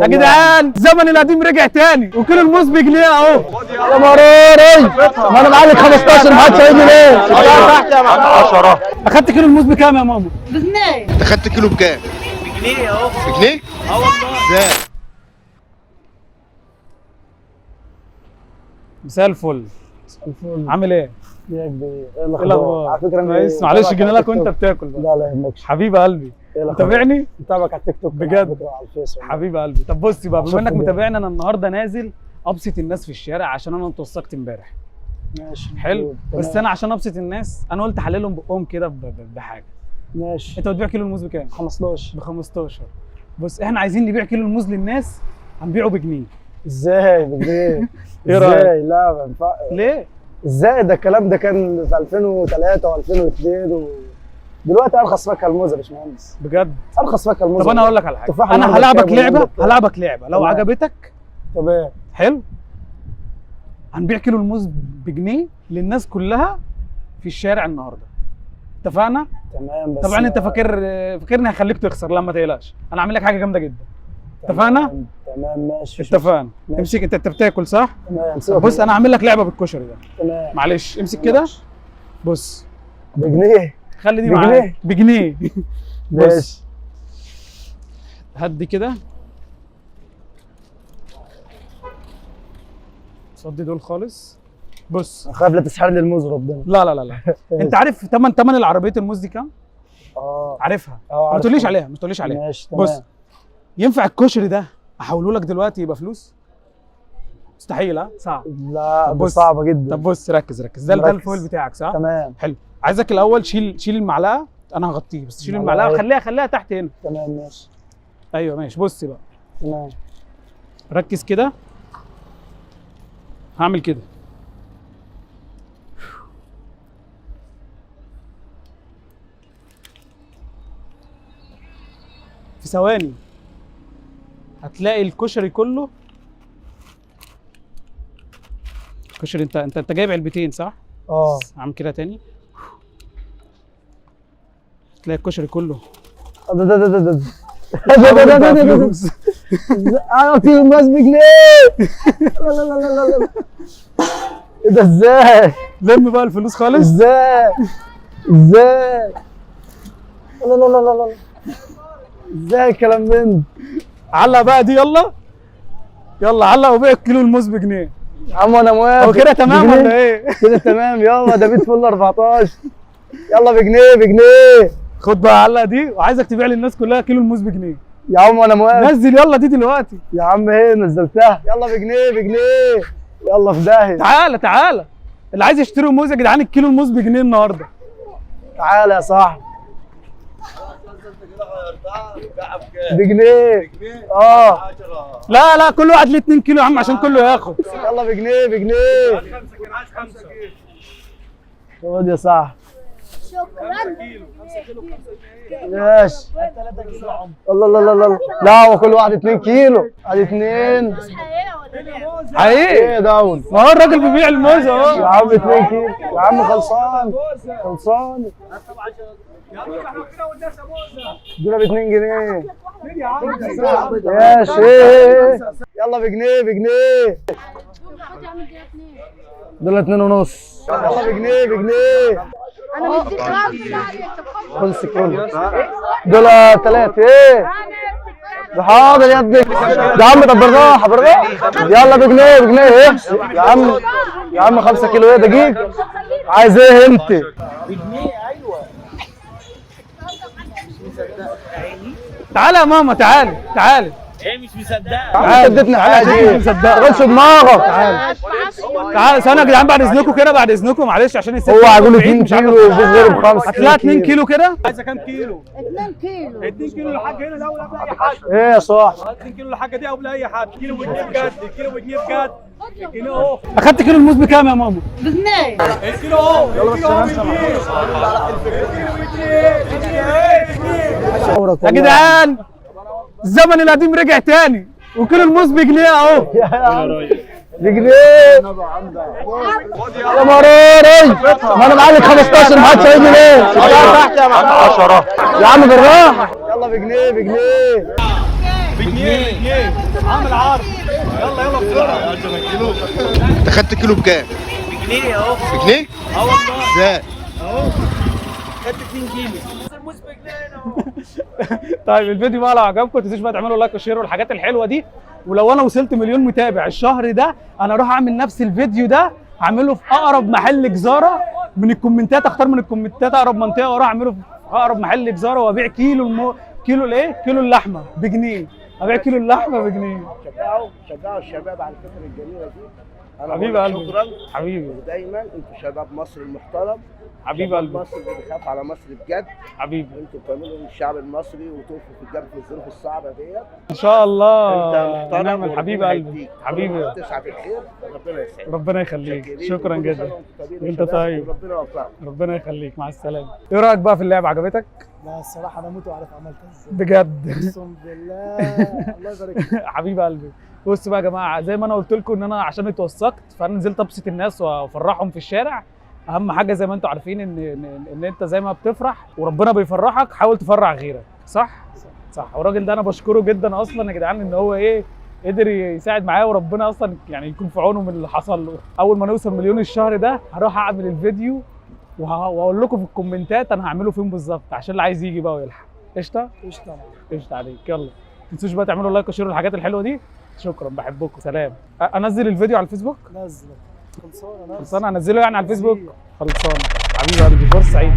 يا جدعان الزمن القديم رجع تاني وكيلو الموز بجنيه اهو. يا مراري ما انا معاك 15 محدش هيجي ليه؟ تحت يا محمد 10. اخدت كيلو الموز بكام يا ماما؟ بجنيه. انت خدت كيلو بكام؟ بجنيه اهو. بجنيه؟ اه والله. ازاي؟ مساء الفل. الفل عامل ايه؟ يا كبير. ايه الاخبار؟ على فكره كويس. معلش جينا لك وانت بتاكل بقى. لا لا يهمكش. حبيب قلبي متابعني؟ متابعك على التيك توك بجد؟ على الفيس. حبيب قلبي. طب بصي بقى، بما شكراً انك جداً. متابعنا، انا النهارده نازل ابسط الناس في الشارع عشان انا اتوثقت امبارح. ماشي حلو. تمام. بس انا عشان ابسط الناس انا قلت احللهم بقهم كده بحاجه. ماشي انت بتبيع كيلو الموز بكام؟ 15. ب 15. بص احنا عايزين نبيع كيلو الموز للناس، هنبيعه بجنيه. ازاي بجنيه؟ ايه رأيك؟ ازاي؟ لا ما ينفعش. ليه؟ ازاي ده الكلام ده كان في 2003 و2002 دلوقتي ارخص فاكهه الموز يا باشمهندس. بجد؟ ارخص فاكهه الموز. طب انا هقول لك على حاجه، تفاح انا النهاردة هلعبك بكام لعبه، والنهاردة هلعبك لعبه لو تمام. عجبتك. تمام. حلو. هنبيع كيلو الموز بجنيه للناس كلها في الشارع النهارده. اتفقنا؟ تمام. بس طبعا انت فاكرني هخليك تخسر. لا ما تقلقش، انا هعمل لك حاجه جامده جدا. اتفقنا؟ تمام ماشي. اتفقنا. ماشي. امسك، انت بتاكل صح؟ تمام. بص انا هعمل لك لعبه بالكشري ده. تمام. معلش امسك كده. بص بجنيه. خلي دي بجنيه؟ معاك بجنيه. بص ماشي. هدي كده، صدي دول خالص. بص خايف لا تسحر لي الموز ربنا. لا لا لا لا انت عارف تمن العربيه الموز دي كام؟ عارفها. ما تقوليش عليها، ما تقوليش عليها. ماشي تمام. بص ينفع الكشري ده احوله لك دلوقتي يبقى فلوس؟ مستحيل. ها صعب. لا طب ده بص. صعبه جدا. طب بص ركز ده مركز. الفويل بتاعك صح؟ تمام. حلو. عايزك الاول شيل المعلقه، انا هغطيه بس شيل المعلقة المعلقه إيه؟ خليها تحت هنا. تمام ماشي. ايوه ماشي. بص بقى تمام. ركز كده، هعمل كده في ثواني هتلاقي الكشري كله. الكشري انت جايب علبتين صح؟ هعمل كده تاني، هتلاقي الكشري كله. فلوس. انا في الماس بجنيه. لا لا لا لا لا. ايه ده ازاي؟ لم بقى الفلوس خالص. ازاي؟ ازاي؟ لا لا لا لا لا. ازاي الكلام من؟ علق بقى دي، يلا يلا علق وبيع كيلو الموز بجنيه. يا عم انا موافق. هو كده تمام بجنيه؟ ولا ايه؟ كده تمام. يلا ده بيت فل 14. يلا بجنيه بجنيه. خد بقى علق دي، وعايزك تبيع للناس كلها كيلو الموز بجنيه. يا عم انا موافق. نزل يلا دي دلوقتي. يا عم ايه نزلتها. يلا بجنيه بجنيه. يلا في داهيه. تعالى اللي عايز يشتري موز يا جدعان، الكيلو الموز بجنيه النهارده. تعالى يا صاحبي. بجنيه. لا كل واحد ليه 2 كيلو يا عم عشان كله ياخد. يلا بجنيه بجنيه. خد يا صاحبي. شكرا. ماشي. الله الله الله الله. لا هو كل واحد 2 كيلو. ادي 2 حقيقي ايه داون. ما هو الراجل بيبيع الموز يا اهو. عم 2 كيلو يا عم. خلصان دول ب 2 جنيه. ماشي. يلا بجنيه بجنيه. دول 2 ونص. يلا بجنيه بجنيه. انا مديك خلص كله. دول 3. ايه ده حاضر يا ابني. يا عم طب بالراحه. يلا بجنيه بجنيه. ايه يا عم 5 كيلو. ايه دقيق عايز ايه انت؟ بجنيه. ايوه تعالى يا ماما، تعالى ايه مش مصدقه. تعالى اديتني حاجه. مش مصدقه. ما تغلش دماغك. تعالى ثانيه يا جدعان، بعد اذنكم كده، بعد اذنكم معلش عشان الست هو هيقول 2 مش عارف كيلو ويجيب غيره ب5. هتلاقي 2 كيلو كده. عايزه كام كيلو؟ 2 كيلو. 2 كيلو للحاج هنا الاول قبل اي حاجه. ايه يا صاحبي؟ 2 كيلو للحاجه دي قبل اي حاجه. كيلو بجنيه بجد، كيلو بجنيه بجد. الجنيه اهو. اخدت كيلو الموز بكام يا ماما؟ بجنيه. الكيلو اهو. الكيلو اهو يا جدعان الزمن القديم رجع تاني وكيلو الموز بجنيه اهو. بجنيه. يا مراري ما انا معاك 15 محدش هيجي ليه؟ تحت يا محمد 10. يا عم بالراحه. يلا بجنيه بجنيه. بجنيه عامل عرض. يلا يلا بسرعه. انت خدت كيلو بكام؟ جنيه اهو. بجنيه؟ اه والله ازاي؟ اهو. خدت 2 كيلو. الموز بجنيه اهو. طيب الفيديو بقى لو عجبكم ما تنسوش بقى تعملوا لايك وشير والحاجات الحلوه دي. ولو انا وصلت مليون متابع الشهر ده انا اروح اعمل نفس الفيديو ده، اعمله في اقرب محل جزاره من الكومنتات، اختار من الكومنتات اقرب منطقه واروح اعمله في اقرب محل جزاره وابيع كيلو الايه؟ كيلو اللحمه بجنيه. ابيع كيلو اللحمه بجنيه. شجعوا الشباب على الفكره الجميله دي. انا حبيبي بقول لك قلبي. شكرا. حبيبي ودايما انتوا شباب مصر المحترم. حبيبي شباب قلبي. مصر اللي بيخاف على مصر بجد. حبيبي انتوا بتعملوا الشعب المصري وتقفوا في الجنب في الظروف الصعبه ديت. ان شاء الله. انت محترم نعمل حبيبي وربنا قلبي. يهديك. حبيبي تسعى في الخير ربنا يسعدك. ربنا يخليك. شكرين. شكرا وكل جدا. سنة وانتم طيبين يا وانت شباب، طيب. وربنا يوفقك. ربنا يخليك. مع السلامه. ايه رايك بقى في اللعبه؟ عجبتك؟ لا الصراحة أنا موت وأعرف عملتها إزاي. بجد. أقسم بالله الله يبارك فيك. حبيب قلبي. بصوا بقى يا جماعه، زي ما انا قلت لكم ان انا عشان اتوثقت فانا نزلت ابسط الناس وافرحهم في الشارع. اهم حاجه زي ما انتم عارفين ان انت زي ما بتفرح وربنا بيفرحك حاول تفرح غيرك. صح؟ صح. والراجل ده انا بشكره جدا اصلا يا جدعان ان هو ايه قدر يساعد معايا، وربنا اصلا يعني يكون في عونه من اللي حصل له. اول ما نوصل مليون الشهر ده هروح اعمل الفيديو وهقول لكم في الكومنتات انا هعمله فين بالظبط عشان اللي عايز يجي بقى ويلحق. قشطه؟ قشطة. قشطه عليك. يلا ما تنسوش بقى تعملوا لايك وشير الحاجات الحلوه دي. شكرا، بحبكم. سلام. انزل الفيديو على الفيسبوك؟ نزل. خلصانة. خلصانه. انزله يعني على الفيسبوك؟ خلصانه. حبيبي قلبي، فرصه سعيده.